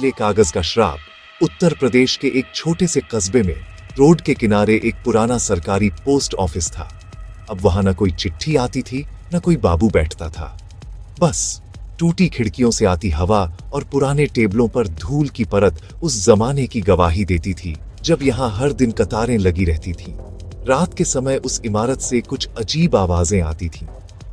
पीले कागज का श्राप। उत्तर प्रदेश के एक छोटे से कस्बे में रोड के किनारे एक पुराना सरकारी पोस्ट ऑफिस था। अब वहां न कोई चिट्ठी आती थी, न कोई बाबू बैठता था। बस टूटी खिड़कियों से आती हवा और पुराने टेबलों पर धूल की परत उस जमाने की गवाही देती थी जब यहाँ हर दिन कतारें लगी रहती थीं। रात के समय उस इमारत से कुछ अजीब आवाजें आती थीं,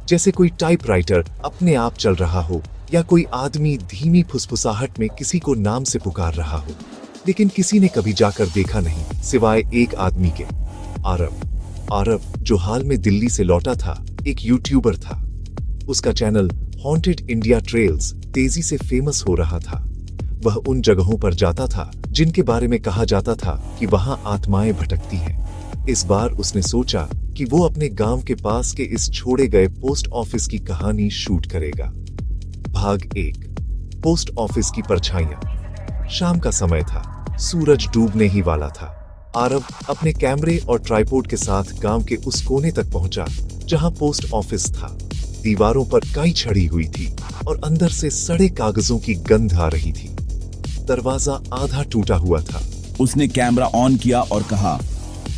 जैसे कोई टाइपराइटर अपने आप चल रहा हो या कोई आदमी धीमी फुसफुसाहट में किसी को नाम से पुकार रहा हो। लेकिन किसी ने कभी जाकर देखा नहीं, सिवाय एक आदमी के, आरव, जो हाल में दिल्ली से लौटा था, एक यूट्यूबर था। उसका चैनल हॉन्टेड इंडिया ट्रेल्स तेजी से फेमस हो रहा था। वह उन जगहों पर जाता था जिनके बारे में कहा जाता था कि वहां आत्माएं भटकती हैं। इस बार उसने सोचा कि वो अपने गांव के पास के इस छोड़े गए पोस्ट ऑफिस की कहानी शूट करेगा। भाग 1। पोस्ट ऑफिस की परछाइयां। शाम का समय था, सूरज डूबने ही वाला था। आरव अपने कैमरे और ट्राइपॉड के साथ गांव के उस कोने तक पहुंचा जहां पोस्ट ऑफिस था। दीवारों पर काई छड़ी हुई थी और अंदर से सड़े कागजों की गंध आ रही थी। दरवाजा आधा टूटा हुआ था। उसने कैमरा ऑन किया और कहा,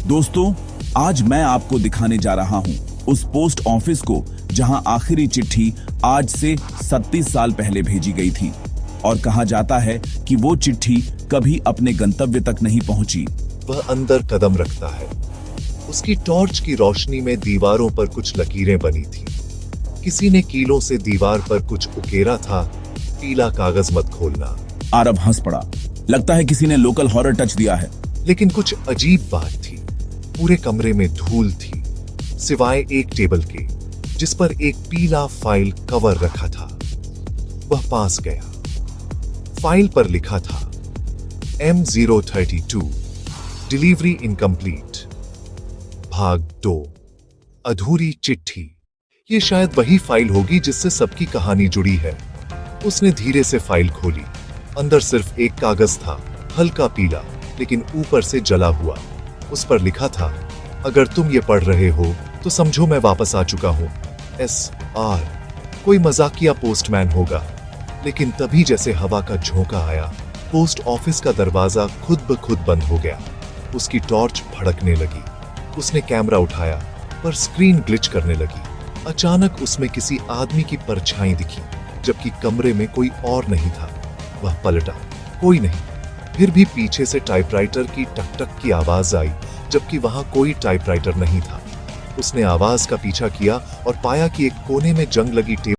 दोस्तों, आज मैं आपको दिखाने जा रहा हूं उस पोस्ट ऑफिस को जहां आखिरी चिट्ठी आज से 37 साल पहले भेजी गई थी और कहा जाता है कि वो चिट्ठी कभी अपने गंतव्य तक नहीं पहुंची। वह अंदर कदम रखता है। उसकी टॉर्च की रोशनी में दीवारों पर कुछ लकीरें बनी थी। किसी ने कीलों से दीवार पर कुछ उकेरा था, पीला कागज मत खोलना। आरव हंस पड़ा। लगता है किसी ने लोकल हॉरर टच दिया है। लेकिन कुछ अजीब बात थी। पूरे कमरे में धूल थी, सिवाय एक टेबल के जिस पर एक पीला फाइल कवर रखा था। वह पास गया। फाइल पर लिखा था M032 डिलीवरी इनकम्प्लीट। भाग 2 अधूरी चिट्ठी। ये शायद वही फाइल होगी जिससे सबकी कहानी जुड़ी है। उसने धीरे से फाइल खोली। अंदर सिर्फ एक कागज था, हल्का पीला लेकिन ऊपर से जला हुआ। उस पर लिखा था, अगर तुम ये पढ़ रहे हो तो समझो मैं वापस आ चुका हूं। SR। कोई मजाकिया पोस्टमैन होगा। लेकिन तभी जैसे हवा का झोंका आया, पोस्ट ऑफिस का दरवाजा खुद ब खुद बंद हो गया। उसकी टॉर्च भड़कने लगी। उसने कैमरा उठाया पर स्क्रीन ग्लिच करने लगी। अचानक उसमें किसी आदमी की परछाई दिखी, जबकि कमरे में कोई और नहीं था। वह पलटा, कोई नहीं। फिर भी पीछे से टाइपराइटर की टक टक की आवाज आई, जबकि वहां कोई टाइपराइटर नहीं था। उसने आवाज का पीछा किया और पाया कि एक कोने में जंग लगी टेबल